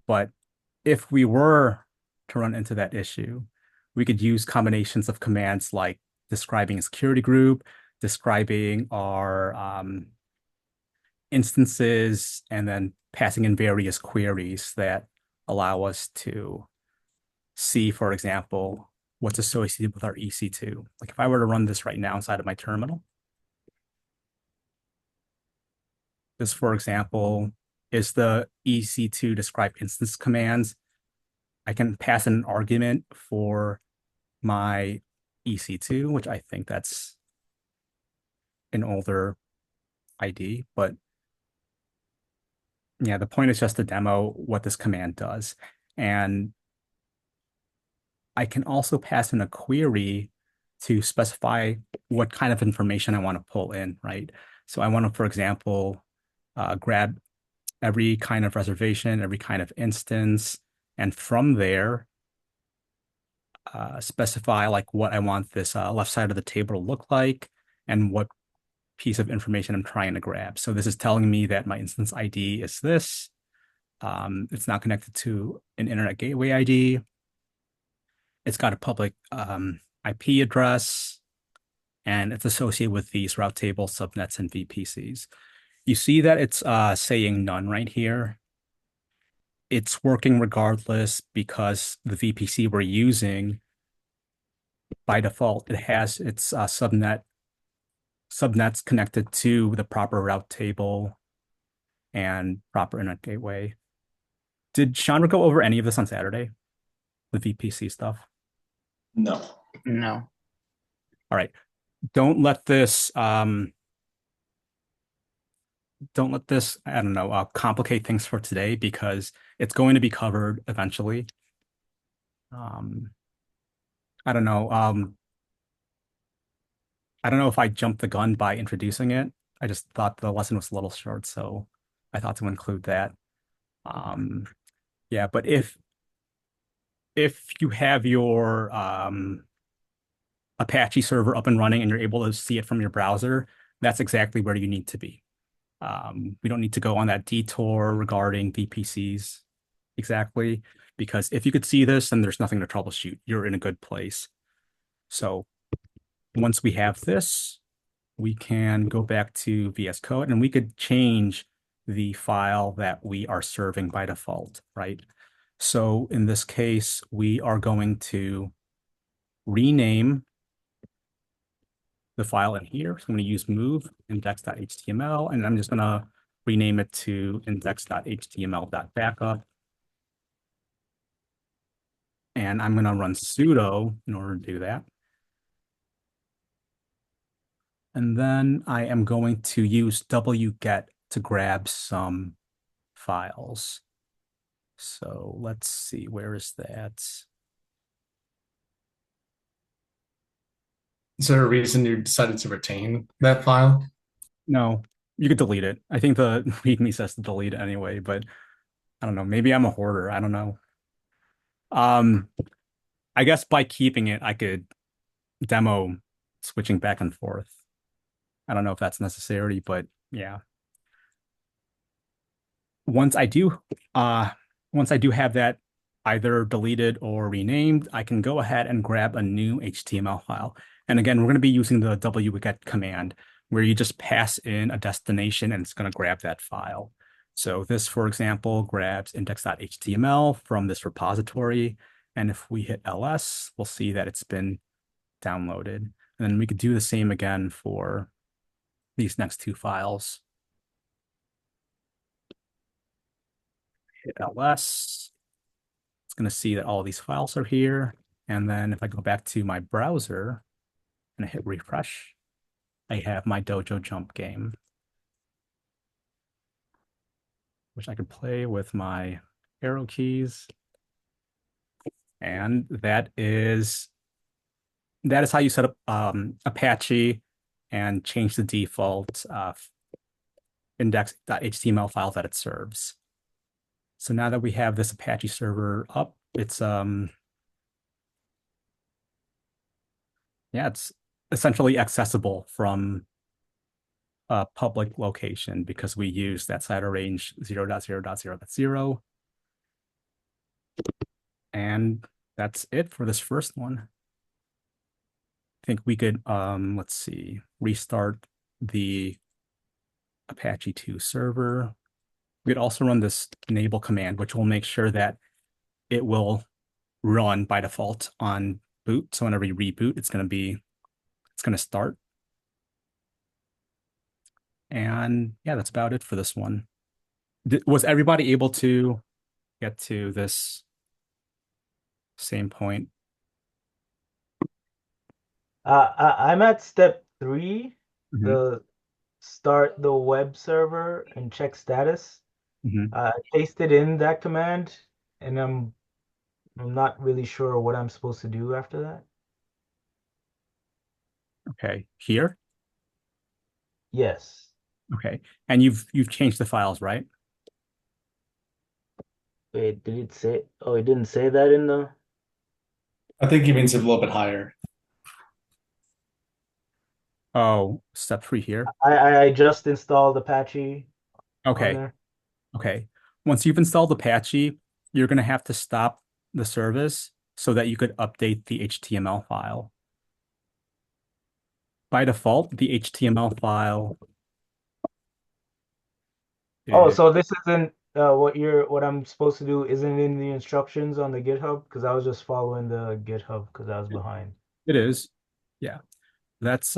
But if we were to run into that issue, we could use combinations of commands like describing a security group, describing our instances, and then passing in various queries that allow us to see, for example, what's associated with our EC2. Like if I were to run this right now inside of my terminal, this, for example, is the EC2 describe instance commands. I can pass in an argument for my EC2, which I think that's an older ID, but yeah, the point is just to demo what this command does. And I can also pass in a query to specify what kind of information I want to pull in, right? So I want to, for example, grab every kind of reservation, every kind of instance, and from there, specify like what I want this left side of the table to look like and what piece of information I'm trying to grab. So this is telling me that my instance ID is this. It's not connected to an internet gateway ID. It's got a public IP address, and it's associated with these route table subnets and VPCs. You see that it's saying none right here. It's working regardless because the VPC we're using, by default, it has its subnets connected to the proper route table and proper internet gateway. Did Chandra go over any of this on Saturday? The VPC stuff? No. No. All right. Don't let this I don't know, complicate things for today because it's going to be covered eventually. I don't know. I don't know if I jumped the gun by introducing it. I just thought the lesson was a little short, so I thought to include that. Yeah, but if you have your Apache server up and running and you're able to see it from your browser, that's exactly where you need to be. We don't need to go on that detour regarding VPCs exactly, because if you could see this, then there's nothing to troubleshoot. You're in a good place. So once we have this, we can go back to VS Code and we could change the file that we are serving by default, right? So in this case, we are going to rename the file in here. So I'm going to use move index.html, and I'm just going to rename it to index.html.backup. and I'm going to run sudo in order to do that. And then I am going to use wget to grab some files. So let's see, where is that? Is there a reason you decided to retain that file? No, you could delete it. I think the README says to delete it anyway, but I don't know. Maybe I'm a hoarder. I don't know. Um, I guess by keeping it, I could demo switching back and forth. I don't know if that's necessary, but yeah. Once I do, uh, once I do have that either deleted or renamed, I can go ahead and grab a new HTML file. And again, we're going to be using the wget command where you just pass in a destination and it's going to grab that file. So this, for example, grabs index.html from this repository. And if we hit ls, we'll see that it's been downloaded. And then we could do the same again for these next two files. Hit ls. It's going to see that all these files are here. And then if I go back to my browser and I hit refresh, I have my Dojo Jump game, which I could play with my arrow keys. And that is how you set up Apache and change the default index.html file that it serves. So now that we have this Apache server up, it's it's essentially accessible from a public location because we use that CIDR range 0.0.0.0. And that's it for this first one. I think we could, let's see, restart the Apache 2 server. We could also run this enable command, which will make sure that it will run by default on boot. So whenever you reboot, it's going to start. And yeah, that's about it for this one. Was everybody able to get to this same point? I'm at step 3, Mhm. the start the web server and check status. Mhm. I pasted in that command, and I'm not really sure what I'm supposed to do after that. Okay, here. Yes. Okay, and you've changed the files, right? Wait, did it say? Oh, it didn't say that in the. I think he means a little bit higher. Oh, step 3 here. I just installed Apache on Okay, there. okay. Once you've installed Apache, you're going to have to stop the service so that you could update the HTML file. By default, the HTML file Oh, is, so this isn't what I'm supposed to do isn't in the instructions on the GitHub because I was just following the GitHub because I was behind. it is. Yeah. That's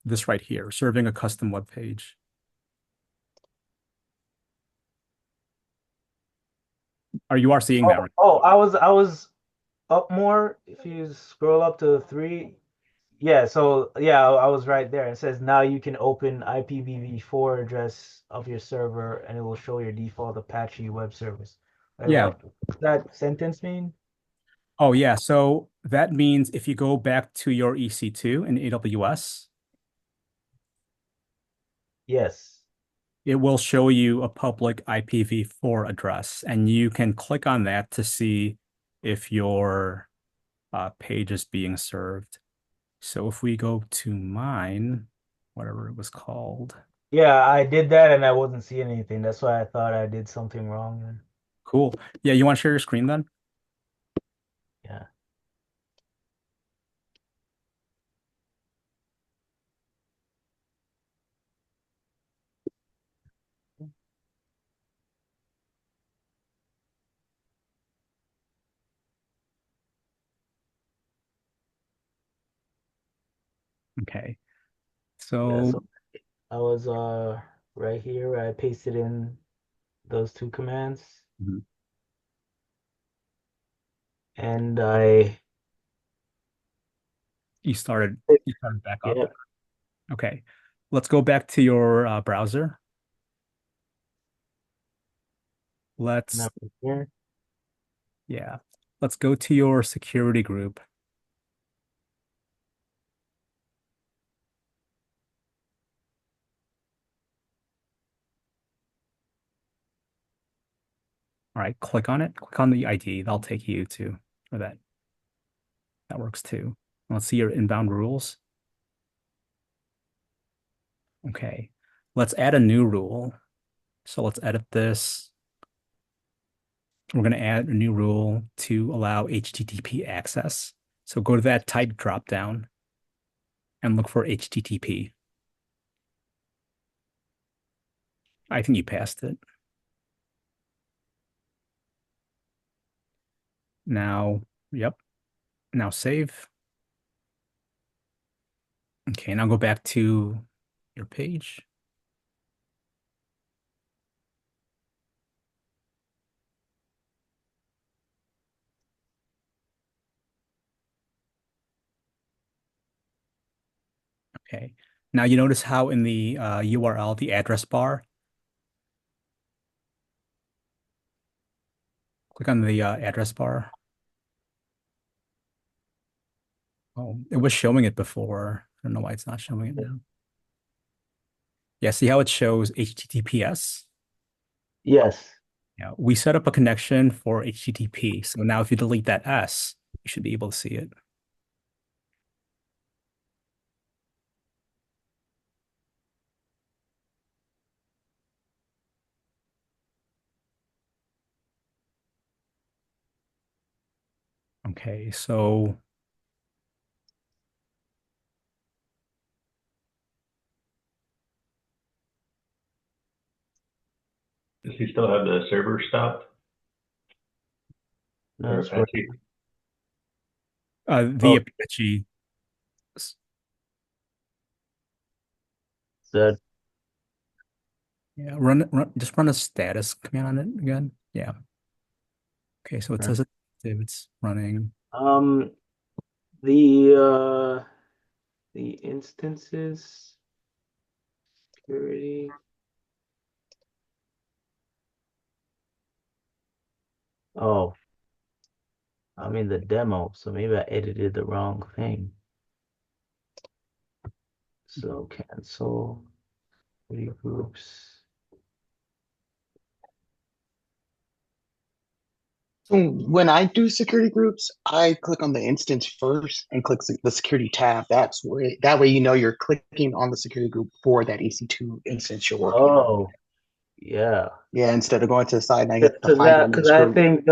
this right here, serving a custom web page. You are seeing that, right? Oh, I was up more. If you scroll up to 3, yeah. So yeah, I was right there. It says now you can open IPv4 address of your server, and it will show your default Apache web service. Like, Yeah. what does that sentence mean? Oh, yeah. So that means if you go back to your EC2 in AWS, Yes. it will show you a public IPv4 address, and you can click on that to see if your page is being served. So if we go to mine, whatever it was called. Yeah, I did that and I wasn't seeing anything. That's why I thought I did something wrong then. Cool. Yeah, you want to share your screen then? Yeah. Okay. Yeah, So so I was right here where I pasted in those 2 commands. Mhm. and You started back up. yeah, Okay. Let's go back to your browser. Let's, nothing here. yeah. Let's go to your security group. All right, click on it. Click on the ID. That'll take you to where that works too. Let's see your inbound rules. Okay. Let's add a new rule. So let's edit this. We're going to add a new rule to allow HTTP access. So go to that type dropdown and look for HTTP. I think you passed it. Now, yep. Now save. Okay, now go back to your page. Okay. Now you notice how in the URL, the address bar, click on the address bar. Oh, it was showing it before. I don't know why it's not showing it now. Yeah, see how it shows HTTPS? Yes. Yeah, we set up a connection for HTTP. So now if you delete that S, you should be able to see it. Okay, so Does he still have the server stopped? Or That's right. Apache? the Apache, That yeah, just run a status command on it again. Yeah. Okay, so it says it's running. um the instances security. Oh, I'm in the demo, so maybe I edited the wrong thing. So cancel groups. So when I do security groups, I click on the instance first and click the security tab. That way you know you're clicking on the security group for that EC2 instance you're working on. Oh, yeah. Yeah, instead of going to the side and I have to Because find it in because this I group. think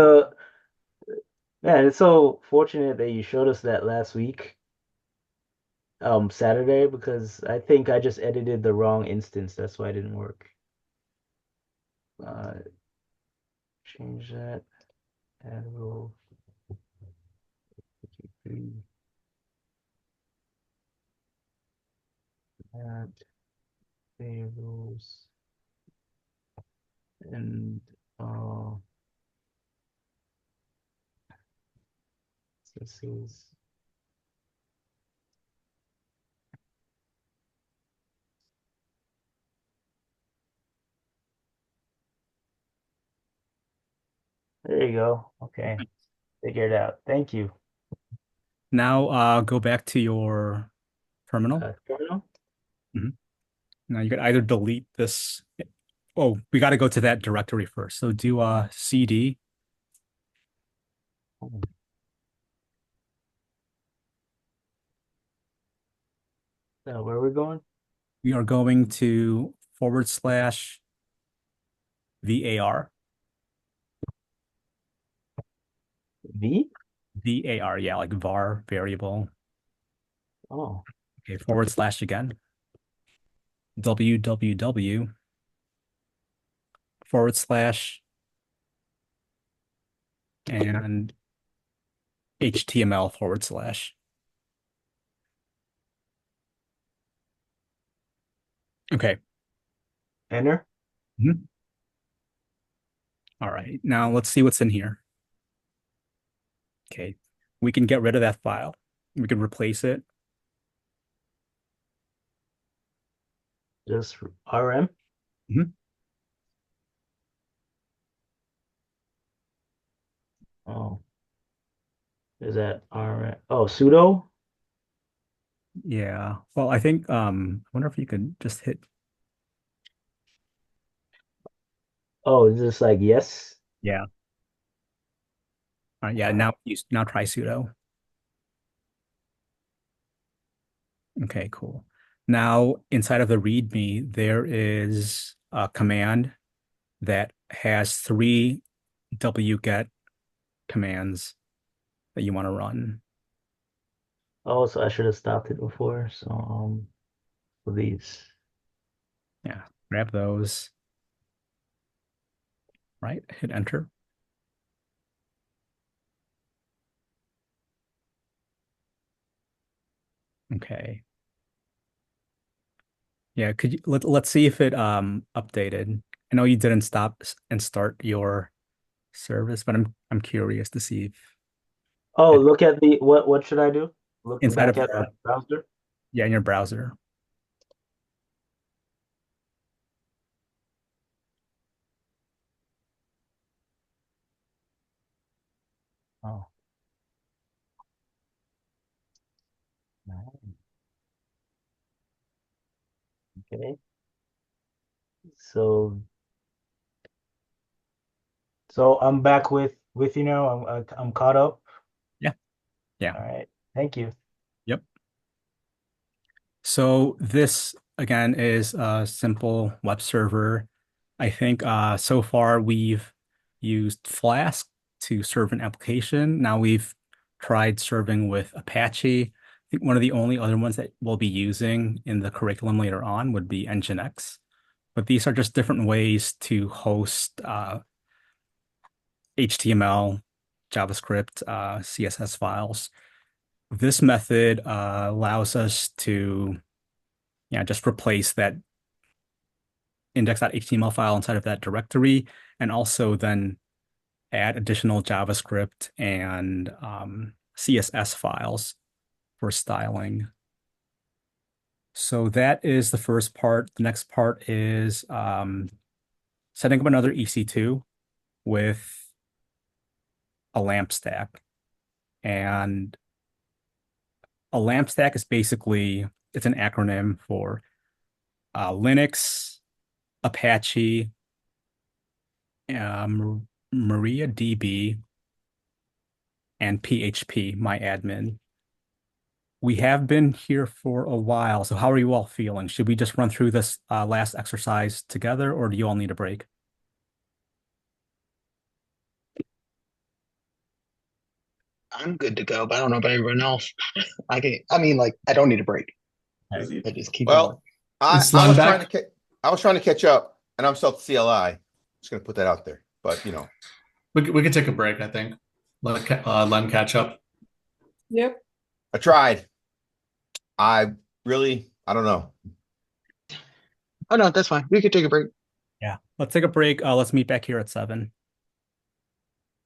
man, it's so fortunate that you showed us that last week, Saturday, because I think I just edited the wrong instance. That's why it didn't work. Uh, change that. Add rule. Add save rules. And this is there you go. Okay. Figure it out. Thank you. Now go back to your terminal. Terminal? Mhm. Now you could either delete this. Oh, we got to go to that directory first. So do CD. Where are we going? We are going to /var. V? VAR, yeah, like var variable. Oh. Okay, / again. www / and HTML /. Okay. Enter. Mhm. All right. Now let's see what's in here. Okay, we can get rid of that file. We can replace it. Just RM. Mhm. Oh, is that RM? Oh, sudo. Yeah. Well, I think I wonder if you could just hit. Oh, is this like yes? Yeah. Yeah. Now try sudo. Okay, cool. Now inside of the README, there is a command that has three wget commands that you want to run. Oh, so I should have stopped it before. So these. Yeah, grab those, right? Hit enter. Okay. Yeah, could you let's see if it updated. I know you didn't stop and start your service, but I'm curious to see if Oh, it look at the what should I do? Look inside back of at my your browser. yeah, in your browser. Oh, right. Okay. So I'm back with you now. I'm caught up. Yeah. Yeah. All right. Thank you. Yep. So this again is a simple web server. I think so far we've used Flask to serve an application. Now we've tried serving with Apache. I think one of the only other ones that we'll be using in the curriculum later on would be Nginx. But these are just different ways to host HTML, JavaScript, CSS files. This method allows us to just replace that index.html file inside of that directory and also then add additional JavaScript and CSS files for styling. So that is the first part. The next part is setting up another EC2 with a LAMP stack. And a LAMP stack is basically, it's an acronym for Linux, Apache, MariaDB, and PHP, my admin. We have been here for a while, so how are you all feeling? Should we just run through this last exercise together, or do you all need a break? I'm good to go, but I don't know about everyone else. I mean, like, I don't need a break. Okay. I just keep going. Well, I Is Slime was back? I was trying to catch up, and I'm still at CLI. Just gonna put that out there, but you know, We could take a break, I think. Let Lem catch up. Yep. I tried. I I don't know. Oh no, that's fine. We could take a break. Yeah. Let's take a break. Let's meet back here at 7.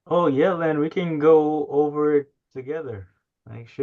Oh yeah, Len, we can go over it together. Like, sure.